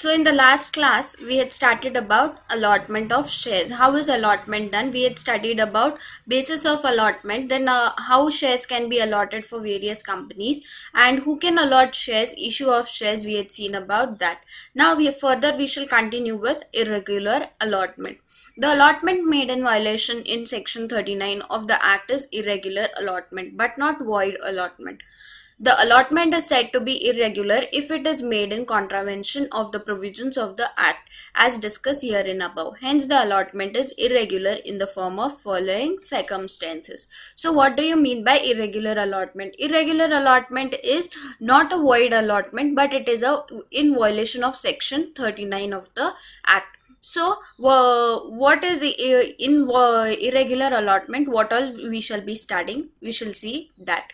So in the last class, we had started about allotment of shares. How is allotment done? We had studied about basis of allotment, then how shares can be allotted for various companies, and who can allot shares, issue of shares. We had seen about that. Now we shall continue with irregular allotment. The allotment made in violation in section 39 of the Act is irregular allotment, but not void allotment. The allotment is said to be irregular if it is made in contravention of the provisions of the Act, as discussed herein above. Hence, the allotment is irregular in the form of following circumstances. So, what do you mean by irregular allotment? Irregular allotment is not a void allotment, but it is in violation of section 39 of the Act. So, what is in irregular allotment? What all we shall be studying? We shall see that.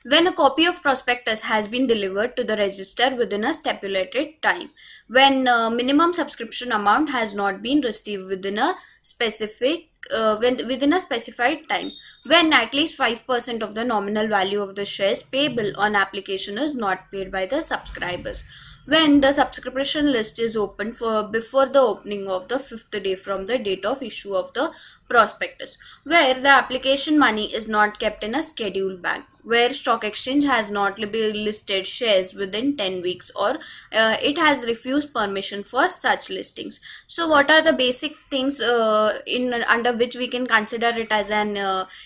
When a copy of prospectus has been delivered to the register within a stipulated time, when minimum subscription amount has not been received within a specified time, when at least 5% of the nominal value of the shares payable on application is not paid by the subscribers, when the subscription list is opened before the opening of the 5th day from the date of issue of the prospectus, where the application money is not kept in a scheduled bank, where stock exchange has not listed shares within 10 weeks or it has refused permission for such listings. So what are the basic things under which we can consider it as an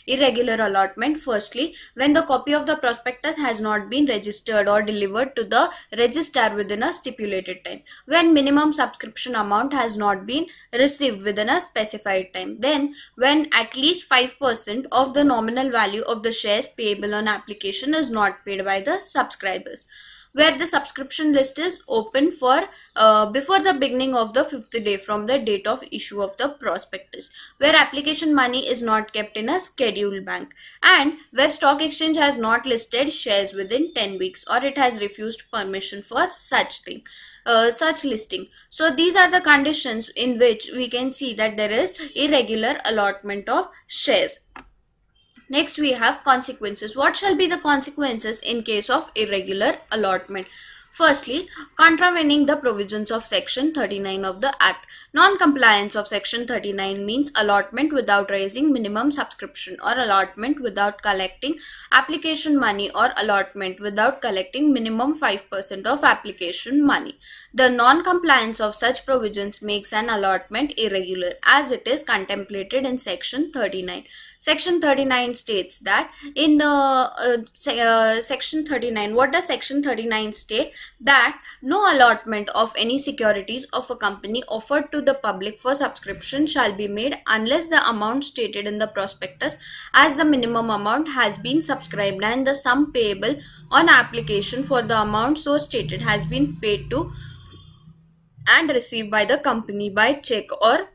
irregular allotment? Firstly, when the copy of the prospectus has not been registered or delivered to the registrar within a stipulated time, when minimum subscription amount has not been received within a specified time, then when at least 5% of the nominal value of the shares payable on application is not paid by the subscribers, where the subscription list is open for before the beginning of the 5th day from the date of issue of the prospectus, where application money is not kept in a scheduled bank, and where stock exchange has not listed shares within 10 weeks or it has refused permission for such listing. So these are the conditions in which we can see that there is irregular allotment of shares. Next, we have consequences. What shall be the consequences in case of irregular allotment? Firstly, contravening the provisions of section 39 of the Act. Non-compliance of section 39 means allotment without raising minimum subscription, or allotment without collecting application money, or allotment without collecting minimum 5% of application money. The non-compliance of such provisions makes an allotment irregular, as it is contemplated in section 39. Section 39 states that in section 39, what does section 39 state? That no allotment of any securities of a company offered to the public for subscription shall be made unless the amount stated in the prospectus as the minimum amount has been subscribed and the sum payable on application for the amount so stated has been paid to and received by the company by check or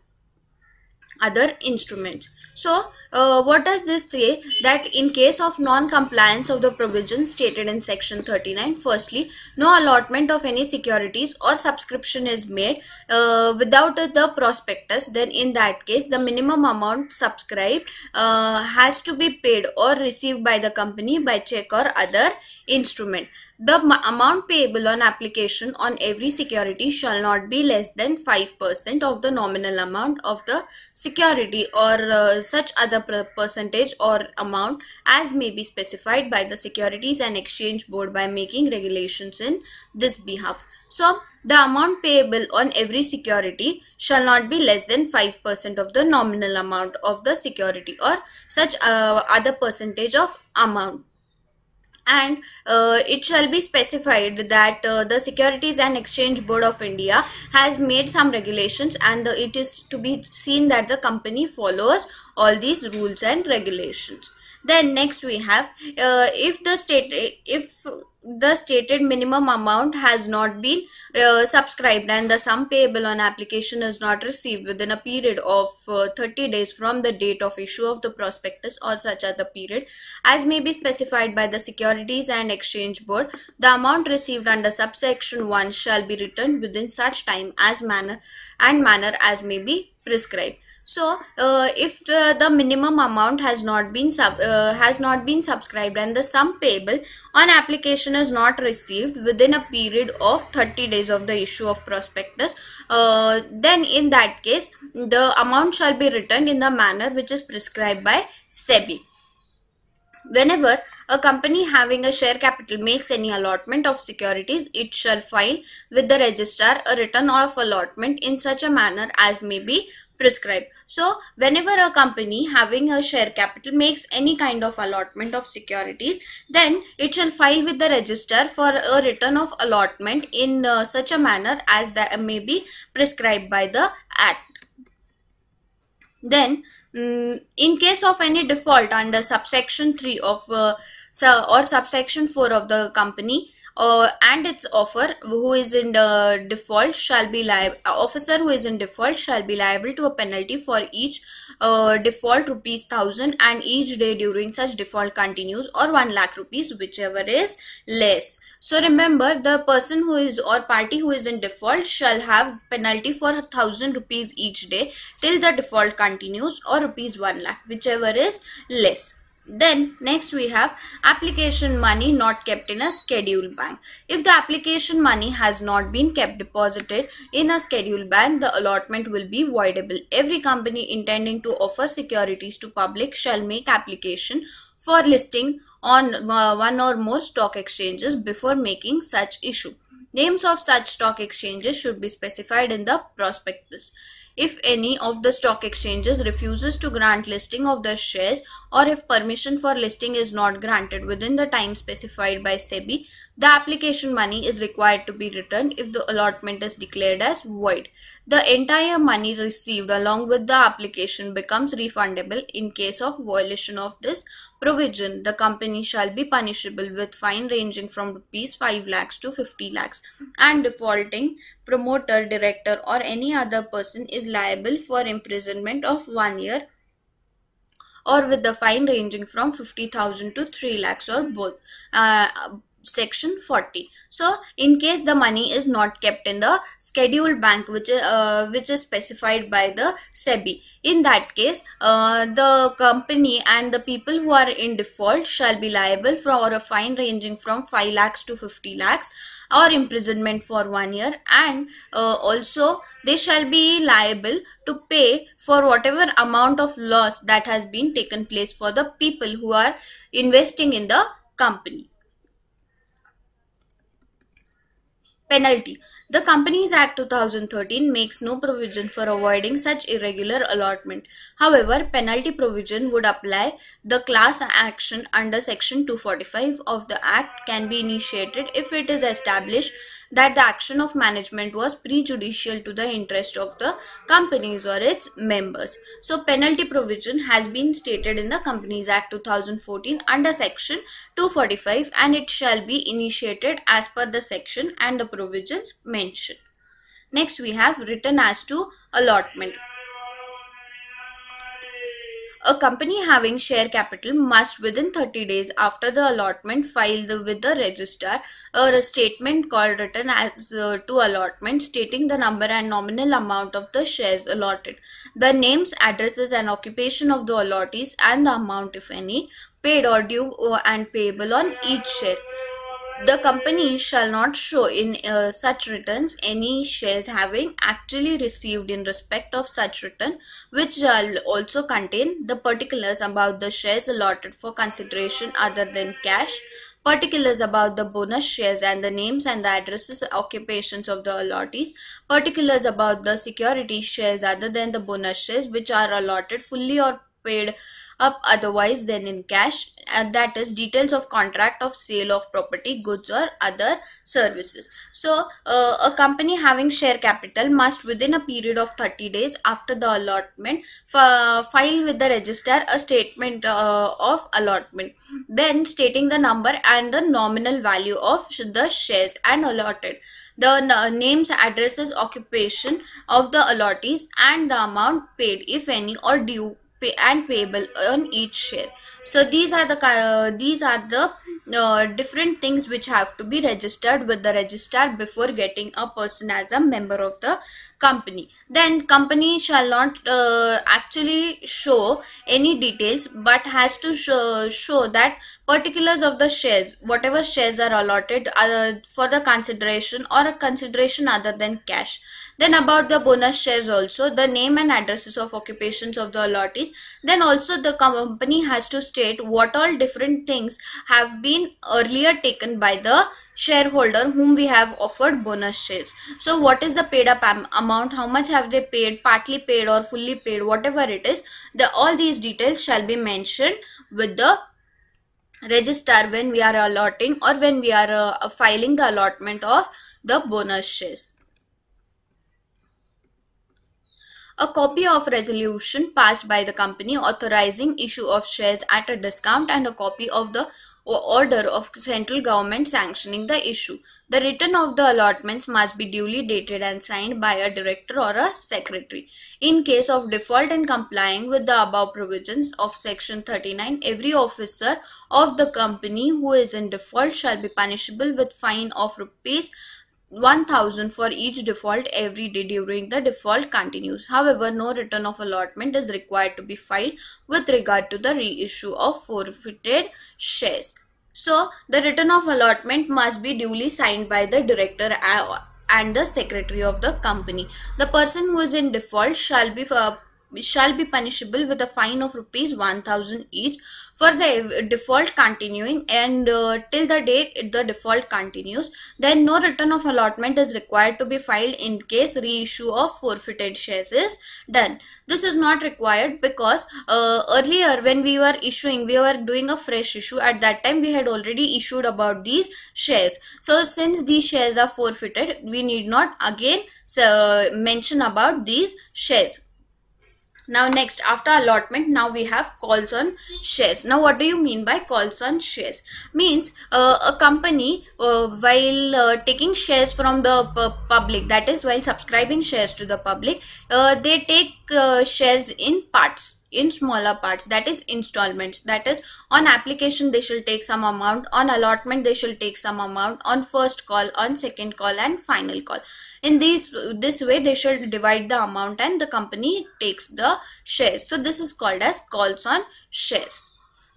other instruments. So what does this say? That in case of non-compliance of the provisions stated in section 39, firstly, no allotment of any securities or subscription is made without the prospectus, then in that case the minimum amount subscribed has to be paid or received by the company by check or other instrument. The amount payable on application on every security shall not be less than 5% of the nominal amount of the security, or such other percentage or amount as may be specified by the Securities and Exchange Board by making regulations in this behalf. So, the amount payable on every security shall not be less than 5% of the nominal amount of the security, or such other percentage of amount. And it shall be specified that the Securities and Exchange Board of India has made some regulations, and it is to be seen that the company follows all these rules and regulations. Then next we have if the stated minimum amount has not been subscribed and the sum payable on application is not received within a period of 30 days from the date of issue of the prospectus, or such other period as may be specified by the Securities and Exchange Board, the amount received under subsection 1 shall be returned within such time as manner as may be prescribed. So, if the minimum amount has not been subscribed and the sum payable on application is not received within a period of 30 days of the issue of prospectus, then in that case the amount shall be returned in the manner which is prescribed by SEBI. Whenever a company having a share capital makes any allotment of securities, it shall file with the registrar a return of allotment in such a manner as may be prescribed. So, whenever a company having a share capital makes any kind of allotment of securities, then it shall file with the registrar for a return of allotment in such a manner as that may be prescribed by the Act. Then, in case of any default under subsection 3 of or subsection 4 of the company and its offer who is in the default shall be liable, officer who is in default shall be liable to a penalty for each default rupees 1,000, and each day during such default continues, or 1 lakh rupees, whichever is less. So remember, the person who is or party who is in default shall have penalty for 1,000 rupees each day till the default continues, or rupees 1 lakh, whichever is less. Then next we have application money not kept in a scheduled bank. If the application money has not been kept deposited in a scheduled bank, the allotment will be voidable. Every company intending to offer securities to public shall make application for listing on one or more stock exchanges before making such issue. Names of such stock exchanges should be specified in the prospectus. If any of the stock exchanges refuses to grant listing of the shares, or if permission for listing is not granted within the time specified by SEBI, the application money is required to be returned if the allotment is declared as void. The entire money received along with the application becomes refundable. In case of violation of this provision, the company shall be punishable with fine ranging from rupees 5 lakhs to 50 lakhs, and defaulting promoter, director or any other person is liable for imprisonment of 1 year, or with the fine ranging from 50,000 to 3 lakhs, or both. Section 40. So in case the money is not kept in the scheduled bank which is specified by the SEBI, in that case the company and the people who are in default shall be liable for a fine ranging from 5 lakhs to 50 lakhs, or imprisonment for 1 year, and also they shall be liable to pay for whatever amount of loss that has been taken place for the people who are investing in the company. Penalty. The Companies Act 2013 makes no provision for avoiding such irregular allotment. However, penalty provision would apply. The class action under Section 245 of the Act can be initiated if it is established that the action of management was prejudicial to the interest of the companies or its members. So, penalty provision has been stated in the Companies Act 2014 under Section 245, and it shall be initiated as per the section and the provisions mentioned. Next, we have written as to allotment. A company having share capital must within 30 days after the allotment file with the registrar a statement called written as to allotment, stating the number and nominal amount of the shares allotted, the names, addresses and occupation of the allottees, and the amount, if any, paid or due and payable on each share. The company shall not show in such returns any shares having actually received in respect of such return, which shall also contain the particulars about the shares allotted for consideration other than cash, particulars about the bonus shares and the names and the addresses occupations of the allottees, particulars about the security shares other than the bonus shares which are allotted fully or paid up otherwise than in cash, and that is details of contract of sale of property, goods or other services. So a company having share capital must within a period of 30 days after the allotment file with the registrar a statement of allotment, then stating the number and the nominal value of the shares and allotted, the names, addresses, occupation of the allottees, and the amount paid, if any, or due and payable on each share. So these are the different things which have to be registered with the registrar before getting a person as a member of the company. Then company shall not actually show any details, but has to show that particulars of the shares, whatever shares are allotted for the consideration or a consideration other than cash. Then about the bonus shares also, the name and addresses of occupations of the allottees. Then also the company has to state what all different things have been earlier taken by the shareholder whom we have offered bonus shares. So what is the paid up amount, how much have they paid, partly paid or fully paid, whatever it is, all these details shall be mentioned with the registrar when we are allotting or when we are filing the allotment of the bonus shares. A copy of resolution passed by the company authorizing issue of shares at a discount and a copy of the order of central government sanctioning the issue. The return of the allotments must be duly dated and signed by a director or a secretary. In case of default in complying with the above provisions of section 39, every officer of the company who is in default shall be punishable with fine of rupees 1000 for each default every day during the default continues. However, no return of allotment is required to be filed with regard to the reissue of forfeited shares. So, the return of allotment must be duly signed by the director and the secretary of the company. The person who is in default shall be punishable with a fine of rupees 1000 each for the default continuing and till the date the default continues. Then no return of allotment is required to be filed in case reissue of forfeited shares is done. This is not required because earlier when we were issuing, we were doing a fresh issue. At that time we had already issued about these shares. So since these shares are forfeited, we need not again mention about these shares. Now next, after allotment, now we have calls on shares. Now what do you mean by calls on shares? Means a company while taking shares from the public, that is while subscribing shares to the public, they take shares in parts, in smaller parts, that is installments. That is, on application they shall take some amount, on allotment they shall take some amount, on first call, on second call and final call. In this way they should divide the amount and the company takes the shares. So this is called as calls on shares.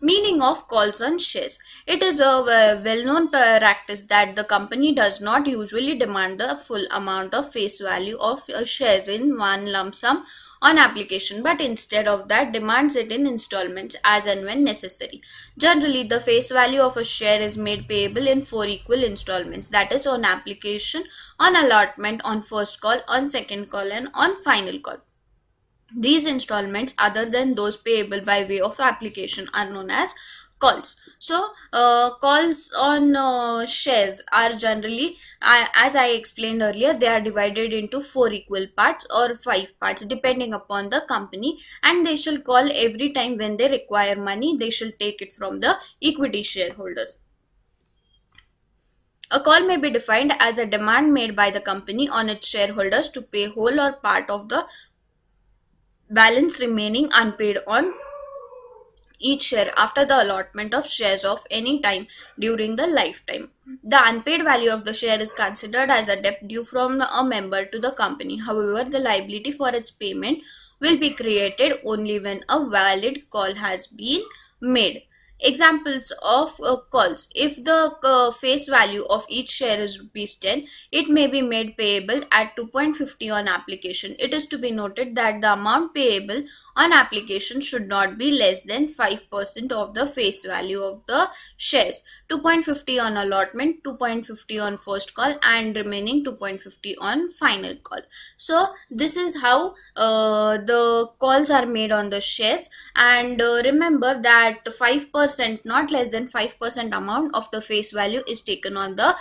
Meaning of calls on shares. It is a well-known practice that the company does not usually demand the full amount of face value of shares in one lump sum on application, but instead of that demands it in installments as and when necessary. Generally, the face value of a share is made payable in 4 equal installments, that is on application, on allotment, on first call, on second call and on final call. These installments other than those payable by way of application are known as calls. So calls on shares are generally, as I explained earlier, they are divided into 4 equal parts or 5 parts depending upon the company, and they shall call every time when they require money. They shall take it from the equity shareholders. A call may be defined as a demand made by the company on its shareholders to pay whole or part of the balance remaining unpaid on each share after the allotment of shares of any time during the lifetime. The unpaid value of the share is considered as a debt due from a member to the company. However, the liability for its payment will be created only when a valid call has been made. Examples of calls. If the face value of each share is ₹10, it may be made payable at 2.50 on application. It is to be noted that the amount payable on application should not be less than 5% of the face value of the shares. 2.50 on allotment, 2.50 on first call and remaining 2.50 on final call. So this is how the calls are made on the shares, and remember that 5%, not less than 5% amount of the face value is taken on the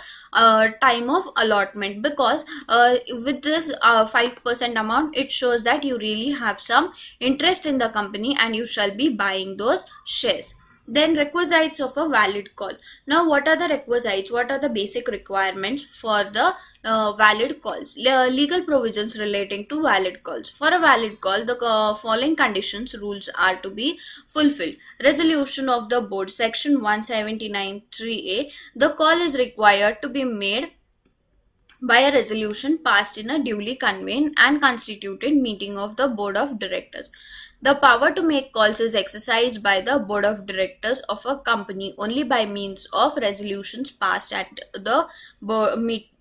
time of allotment, because with this 5% amount it shows that you really have some interest in the company and you shall be buying those shares. Then requisites of a valid call. Now what are the requisites? What are the basic requirements for the valid calls? Legal provisions relating to valid calls. For a valid call, the following conditions rules are to be fulfilled. Resolution of the board, section 179 3A. The call is required to be made by a resolution passed in a duly convened and constituted meeting of the board of directors. The power to make calls is exercised by the board of directors of a company only by means of resolutions passed at the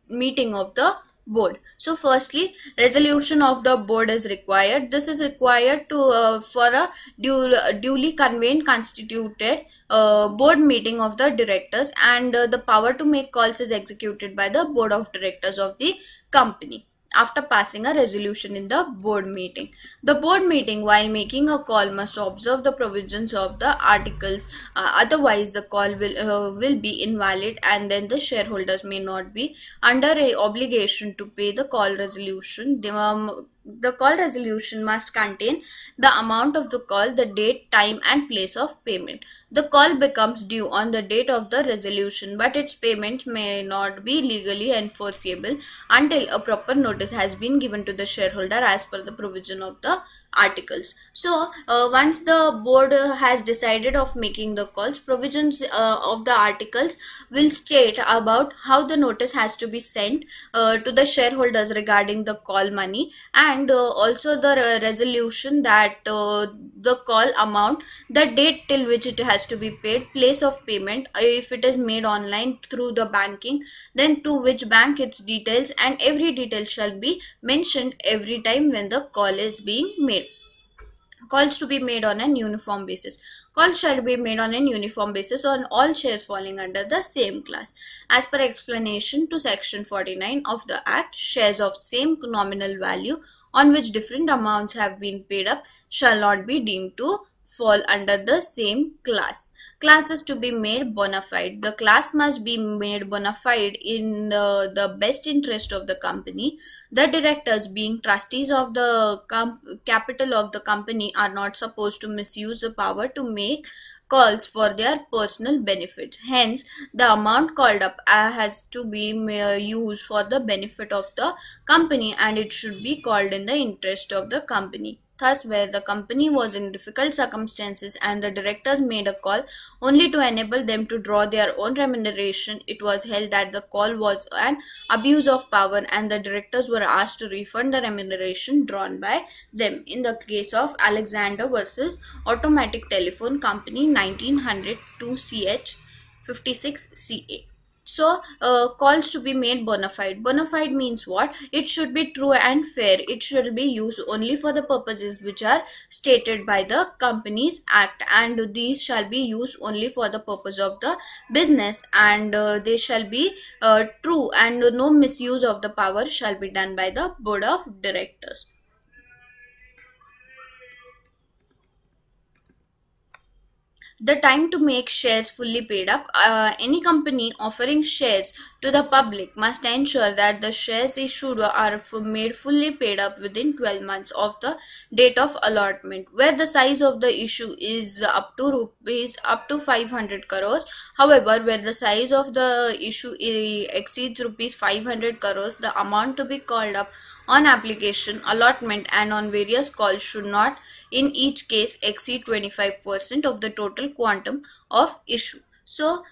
meeting of the board. So firstly, resolution of the board is required. This is required to for a duly convened constituted board meeting of the directors, and the power to make calls is executed by the board of directors of the company after passing a resolution in the board meeting. The board meeting, while making a call, must observe the provisions of the articles, otherwise the call will be invalid, and then the shareholders may not be under a obligation to pay the call resolution. The call resolution must contain the amount of the call, the date, time and place of payment. The call becomes due on the date of the resolution, but its payment may not be legally enforceable until a proper notice has been given to the shareholder as per the provision of the articles. So once the board has decided of making the calls, provisions of the articles will state about how the notice has to be sent to the shareholders regarding the call money, and also the resolution that the call amount, the date till which it has to be paid, place of payment, if it is made online through the banking, then to which bank, its details, and every detail shall be mentioned every time when the call is being made. Calls to be made on an uniform basis. Calls shall be made on an uniform basis on all shares falling under the same class. As per explanation to section 49 of the Act, shares of same nominal value on which different amounts have been paid up shall not be deemed to fall under the same class. Class is to be made bona fide. The class must be made bona fide in the best interest of the company. The directors, being trustees of the capital of the company, are not supposed to misuse the power to make calls for their personal benefits. Hence, the amount called up has to be used for the benefit of the company, and it should be called in the interest of the company. Thus, where the company was in difficult circumstances and the directors made a call only to enable them to draw their own remuneration, it was held that the call was an abuse of power, and the directors were asked to refund the remuneration drawn by them. In the case of Alexander versus Automatic Telephone Company, 1900 2CH 56 CA. So, calls to be made bona fide. Bona fide means what? It should be true and fair. It should be used only for the purposes which are stated by the Companies Act, and these shall be used only for the purpose of the business, and they shall be true, and no misuse of the power shall be done by the board of directors. The time to make shares fully paid up. Any company offering shares to the public must ensure that the shares issued are made fully paid up within 12 months of the date of allotment. Where the size of the issue is up to 500 crores. However, where the size of the issue exceeds rupees 500 crores, the amount to be called up on application, allotment, and on various calls should not in each case exceed 25% of the total quantum of issue. So,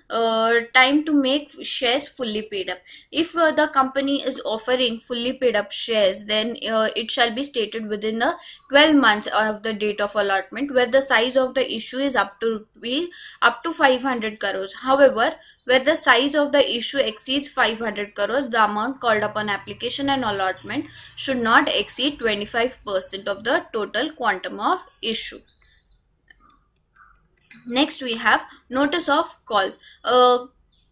time to make shares fully paid up. If the company is offering fully paid up shares, then it shall be stated within the 12 months of the date of allotment, where the size of the issue is up to 500 crores. However, where the size of the issue exceeds 500 crores, the amount called upon application and allotment should not exceed 25% of the total quantum of issue. Next, we have notice of call.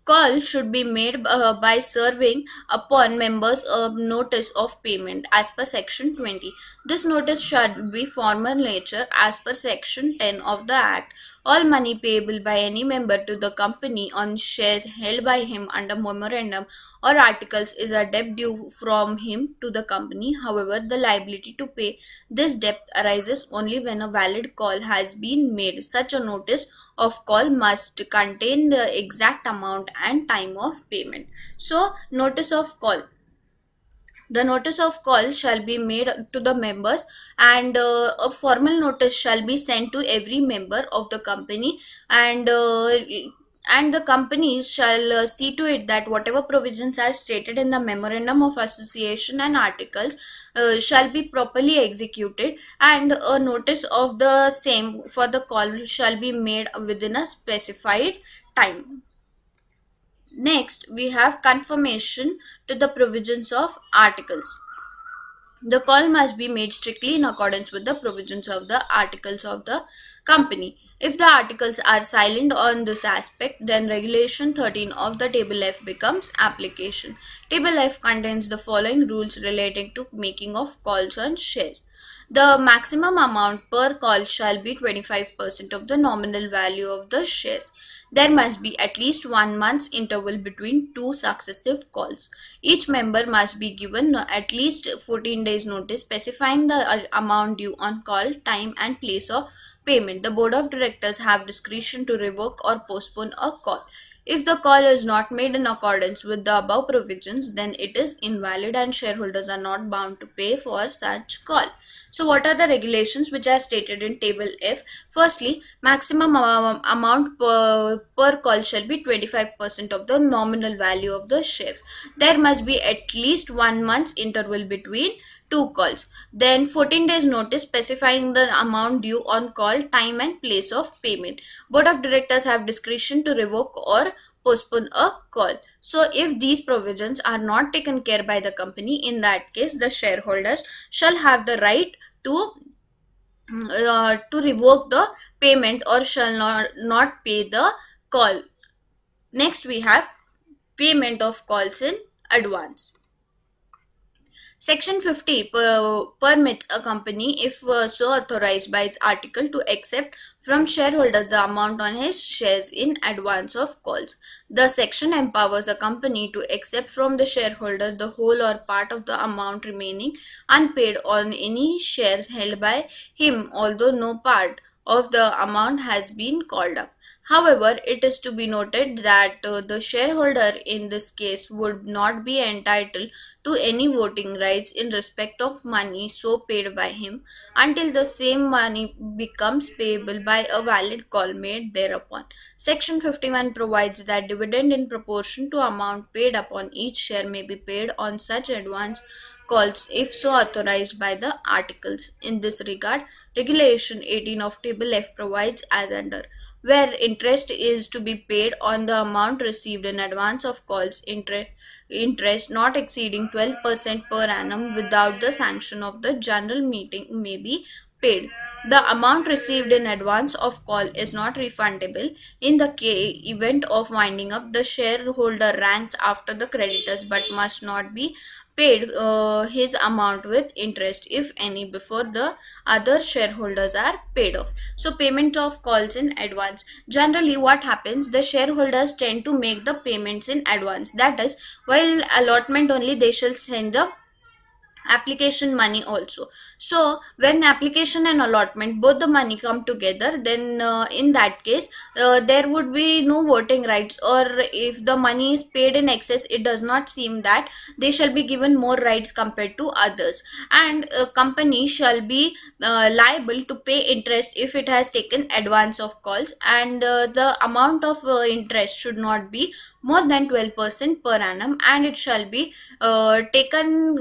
Call should be made by serving upon members a notice of payment as per section 20. This notice should be formal nature as per section 10 of the Act. All money payable by any member to the company on shares held by him under memorandum or articles is a debt due from him to the company. However, the liability to pay this debt arises only when a valid call has been made. Such a notice of call must contain the exact amount and time of payment. So, notice of call. The notice of call shall be made to the members, and a formal notice shall be sent to every member of the company, and the company shall see to it that whatever provisions are stated in the memorandum of association and articles shall be properly executed, and a notice of the same for the call shall be made within a specified time. Next, we have confirmation to the provisions of articles. The call must be made strictly in accordance with the provisions of the articles of the company. If the articles are silent on this aspect, then Regulation 13 of the Table F becomes application. Table F contains the following rules relating to making of calls on shares. The maximum amount per call shall be 25% of the nominal value of the shares. There must be at least 1 month's interval between two successive calls. Each member must be given at least 14 days notice specifying the amount due on call, time and place of payment. The board of directors have discretion to revoke or postpone a call. If the call is not made in accordance with the above provisions, then it is invalid and shareholders are not bound to pay for such call. So what are the regulations which are stated in table F? Firstly, maximum amount per call shall be 25% of the nominal value of the shares. There must be at least 1 month's interval between two calls. Then 14 days notice specifying the amount due on call, time and place of payment. Board of directors have discretion to revoke or postpone a call. So if these provisions are not taken care by the company, in that case the shareholders shall have the right to revoke the payment or shall not pay the call. Next, we have payment of calls in advance. Section 50 permits a company, if so authorized by its article, to accept from shareholders the amount on his shares in advance of calls. The section empowers a company to accept from the shareholder the whole or part of the amount remaining unpaid on any shares held by him, although no part of the amount has been called up. However, it is to be noted that the shareholder in this case would not be entitled to any voting rights in respect of money so paid by him until the same money becomes payable by a valid call made thereupon. Section 51 provides that dividend in proportion to amount paid upon each share may be paid on such advance calls if so authorized by the articles. In this regard, Regulation 18 of Table F provides as under: where interest is to be paid on the amount received in advance of calls, interest not exceeding 12% per annum without the sanction of the general meeting may be paid. The amount received in advance of call is not refundable. In the event of winding up, the shareholder ranks after the creditors but must not be paid his amount with interest, if any, before the other shareholders are paid off. So payment of calls in advance. Generally what happens, the shareholders tend to make the payments in advance. That is, while allotment only, they shall send the application money also. So when application and allotment, both the money come together, then in that case there would be no voting rights, or if the money is paid in excess, it does not seem that they shall be given more rights compared to others, and a company shall be liable to pay interest if it has taken advance of calls, and the amount of interest should not be more than 12% per annum, and it shall be taken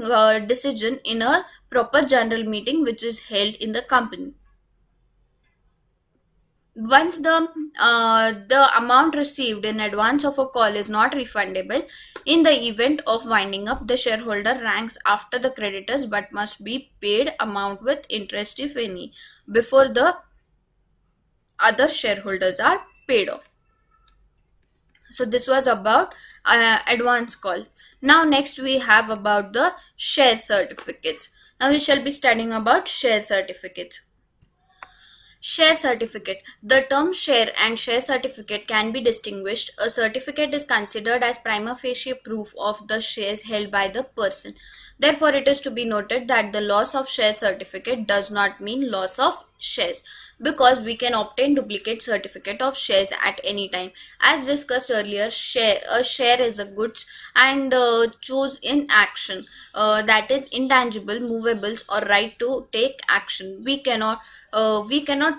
decision in a proper general meeting which is held in the company. Once the amount received in advance of a call is not refundable, in the event of winding up, the shareholder ranks after the creditors but must be paid amount with interest, if any, before the other shareholders are paid off. So this was about advance call. Now next we have about the share certificates. Now we shall be studying about share certificates. Share certificate. The term share and share certificate can be distinguished. A certificate is considered as prima facie proof of the shares held by the person. Therefore, it is to be noted that the loss of share certificate does not mean loss of shares, because we can obtain duplicate certificate of shares at any time. As discussed earlier, a share is a goods and choose in action, that is intangible, movables, or right to take action. We cannot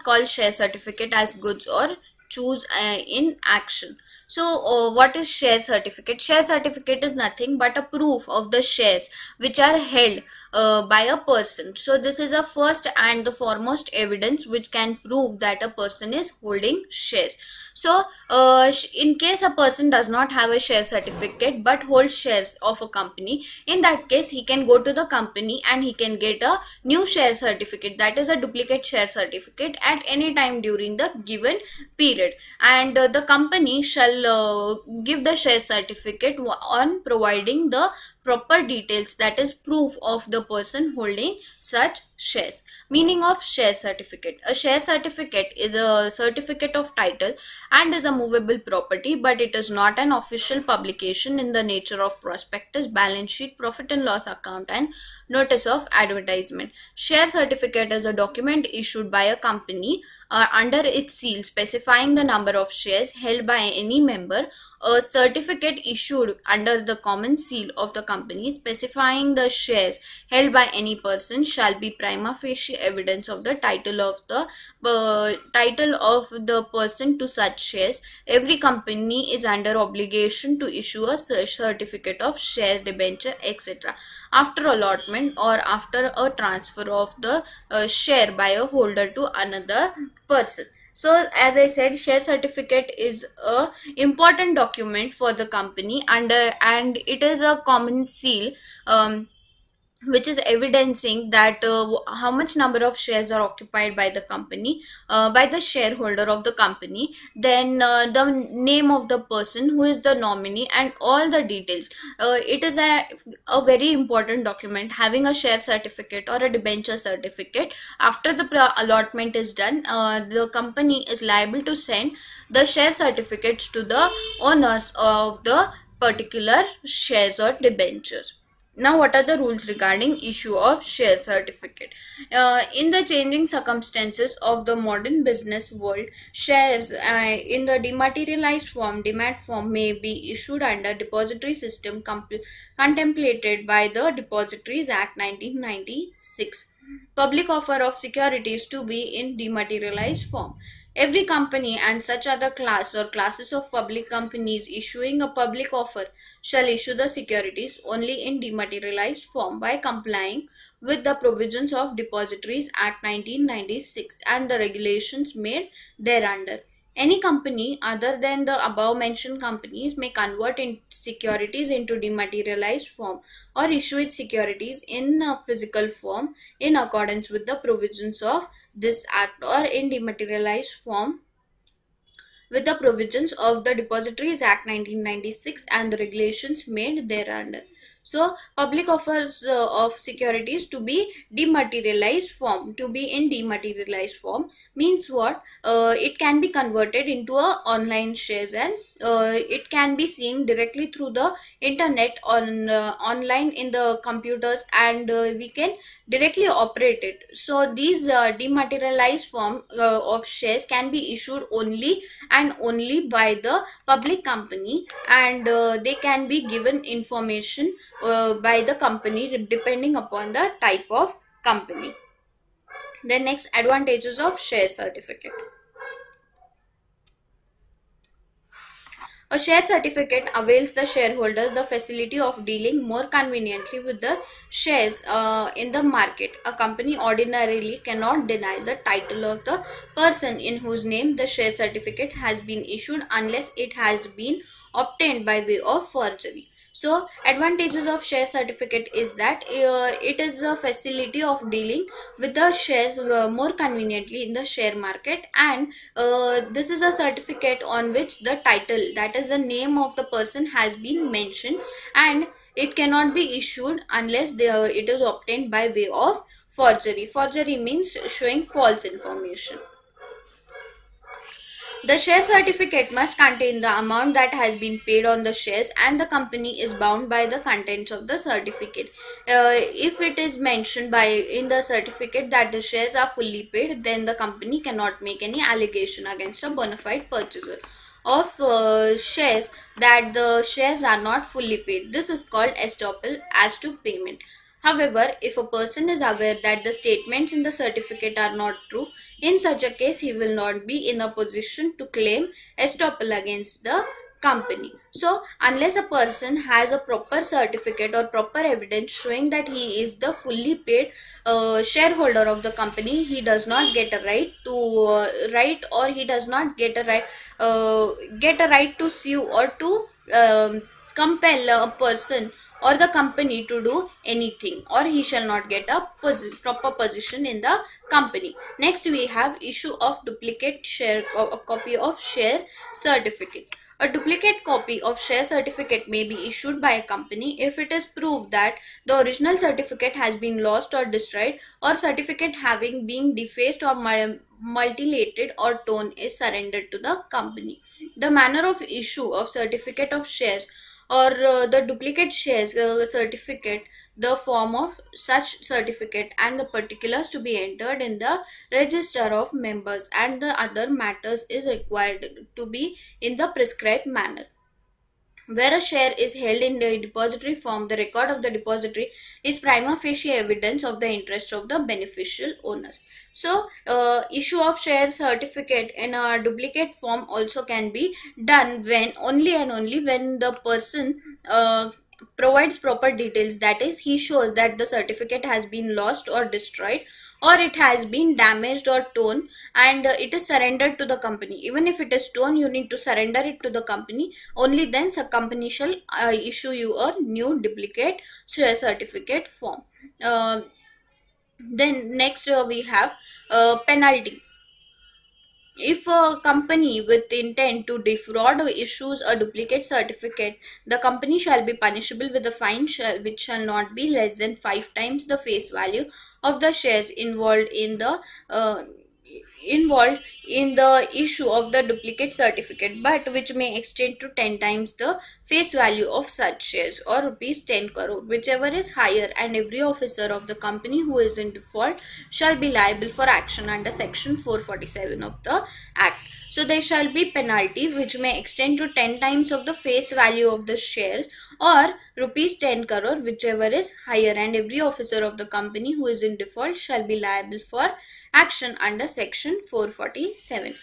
call share certificate as goods or choose in action. So what is share certificate? Share certificate is nothing but a proof of the shares which are held by a person. So this is a first and the foremost evidence which can prove that a person is holding shares. So in case a person does not have a share certificate but holds shares of a company, in that case he can go to the company and he can get a new share certificate, that is a duplicate share certificate, at any time during the given period, and the company shall give the share certificate on providing the proper details, that is proof of the person holding such shares. Meaning of share certificate: a share certificate is a certificate of title and is a movable property, but it is not an official publication in the nature of prospectus, balance sheet, profit and loss account, and notice of advertisement. Share certificate is a document issued by a company under its seal specifying the number of shares held by any member. A certificate issued under the common seal of the company specifying the shares held by any person shall be prima facie evidence of the title of the person to such shares. Every company is under obligation to issue a certificate of share, debenture, etc. after allotment or after a transfer of the share by a holder to another person. So as I said, share certificate is a important document for the company, and it is a common seal which is evidencing that how much number of shares are occupied by the company, by the shareholder of the company, then the name of the person who is the nominee, and all the details. It is a very important document. Having a share certificate or a debenture certificate, after the allotment is done, the company is liable to send the share certificates to the owners of the particular shares or debentures. Now, what are the rules regarding issue of share certificate? In the changing circumstances of the modern business world, shares in the dematerialized form, demat form, may be issued under depository system contemplated by the Depositories Act 1996. Public offer of securities to be in dematerialized form. Every company and such other class or classes of public companies issuing a public offer shall issue the securities only in dematerialized form by complying with the provisions of Depositories Act 1996 and the regulations made thereunder. Any company other than the above mentioned companies may convert securities into dematerialized form or issue its securities in a physical form in accordance with the provisions of this act, or in dematerialized form with the provisions of the Depositories Act 1996 and the regulations made thereunder. So, public offers of securities to be dematerialized form, to be in dematerialized form means what? It can be converted into a online shares, and it can be seen directly through the internet on online in the computers, and we can directly operate it. So these dematerialized form of shares can be issued only and only by the public company, and they can be given information by the company depending upon the type of company. The next, advantages of share certificate. A share certificate avails the shareholders the facility of dealing more conveniently with the shares in the market. A company ordinarily cannot deny the title of the person in whose name the share certificate has been issued unless it has been obtained by way of forgery. So, advantages of share certificate is that it is a facility of dealing with the shares more conveniently in the share market, and this is a certificate on which the title, that is the name of the person, has been mentioned, and it cannot be issued unless it is obtained by way of forgery. Forgery means showing false information. The share certificate must contain the amount that has been paid on the shares, and the company is bound by the contents of the certificate. If it is mentioned by in the certificate that the shares are fully paid, then the company cannot make any allegation against a bona fide purchaser of shares that the shares are not fully paid. This is called estoppel as to payment. However, if a person is aware that the statements in the certificate are not true, in such a case he will not be in a position to claim estoppel against the company. So unless a person has a proper certificate or proper evidence showing that he is the fully paid shareholder of the company, he does not get a right to or he does not get a right to sue or to compel a person or the company to do anything, or he shall not get a proper position in the company. Next we have issue of duplicate share or a copy of share certificate. A duplicate copy of share certificate may be issued by a company if it is proved that the original certificate has been lost or destroyed, or certificate having been defaced or mutilated or torn is surrendered to the company. The manner of issue of certificate of shares or the duplicate shares certificate, the form of such certificate and the particulars to be entered in the register of members and the other matters is required to be in the prescribed manner. Where a share is held in the depository form, the record of the depository is prima facie evidence of the interest of the beneficial owners. So, issue of share certificate in a duplicate form also can be done when only and only when the person provides proper details, that is, he shows that the certificate has been lost or destroyed, or it has been damaged or torn, and it is surrendered to the company. Even if it is torn, you need to surrender it to the company. Only then the company shall issue you a new duplicate share certificate form. Then next we have penalty. If a company with intent to defraud issues a duplicate certificate, the company shall be punishable with a fine which shall not be less than 5 times the face value of the shares involved in the issue of the duplicate certificate, but which may extend to 10 times the face value of such shares, or rupees 10 crore, whichever is higher, and every officer of the company who is in default shall be liable for action under section 447 of the act. So there shall be penalty which may extend to 10 times of the face value of the shares, or rupees 10 crore, whichever is higher, and every officer of the company who is in default shall be liable for action under section 447.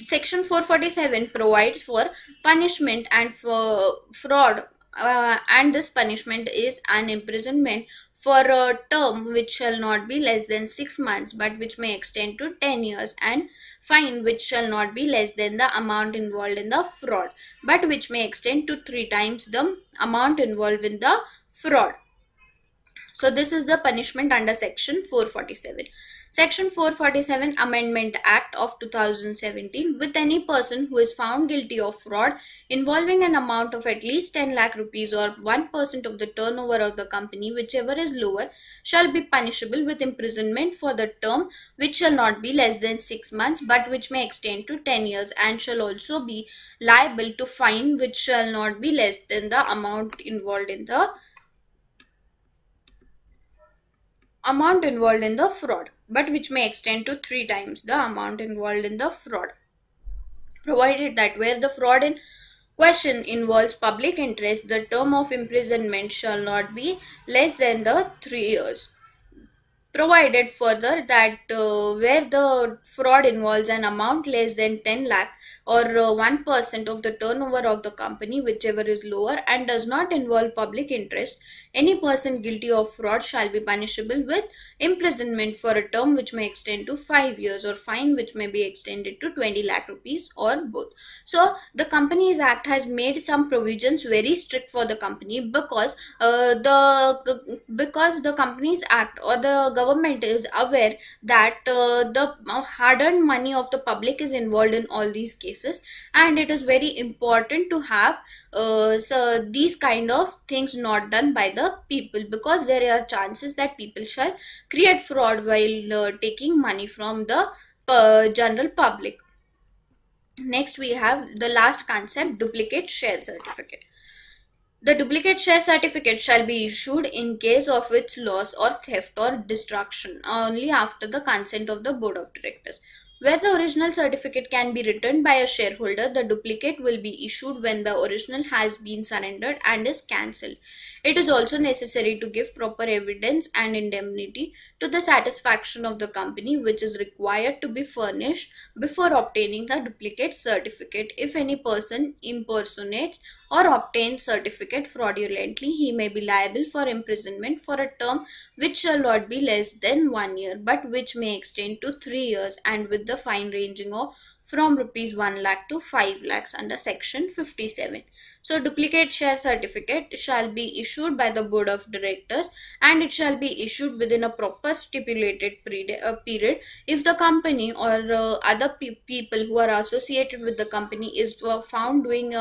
Section 447 provides for punishment and for fraud, and this punishment is an imprisonment for a term which shall not be less than 6 months but which may extend to 10 years, and fine which shall not be less than the amount involved in the fraud but which may extend to 3 times the amount involved in the fraud. So this is the punishment under section 447. Section 447 Amendment Act of 2017. With any person who is found guilty of fraud involving an amount of at least 10 lakh rupees or 1% of the turnover of the company, whichever is lower, shall be punishable with imprisonment for the term which shall not be less than 6 months but which may extend to 10 years, and shall also be liable to fine which shall not be less than the amount involved in the fraud but which may extend to 3 times the amount involved in the fraud, provided that where the fraud in question involves public interest, the term of imprisonment shall not be less than the 3 years. Provided further that where the fraud involves an amount less than 10 lakh or 1% of the turnover of the company, whichever is lower, and does not involve public interest, any person guilty of fraud shall be punishable with imprisonment for a term which may extend to 5 years, or fine which may be extended to 20 lakh rupees, or both. So the Companies Act has made some provisions very strict for the company because the Companies Act or the government is aware that the hard-earned money of the public is involved in all these cases, and it is very important to have these kind of things not done by the people, because there are chances that people shall create fraud while taking money from the general public. Next, we have the last concept, duplicate share certificate. The duplicate share certificate shall be issued in case of its loss or theft or destruction only after the consent of the board of directors. Where the original certificate can be returned by a shareholder, the duplicate will be issued when the original has been surrendered and is cancelled. It is also necessary to give proper evidence and indemnity to the satisfaction of the company, which is required to be furnished before obtaining the duplicate certificate. If any person impersonates or obtains certificate fraudulently, he may be liable for imprisonment for a term which shall not be less than 1 year, but which may extend to 3 years, and with the fine ranging of from rupees 1 lakh to 5 lakhs under section 57. So duplicate share certificate shall be issued by the board of directors, and it shall be issued within a proper stipulated period. If the company or other people who are associated with the company is found doing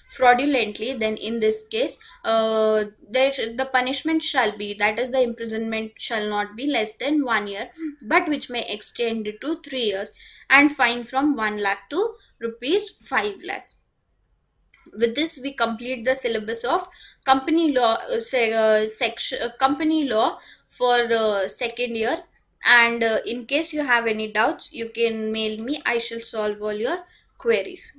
fraudulently, then in this case the punishment shall be, that is the imprisonment shall not be less than 1 year, but which may extend to 3 years, and fine from 1 lakh to rupees 5 lakhs. With this, we complete the syllabus of company law company law for second year. And in case you have any doubts, you can mail me. I shall solve all your queries.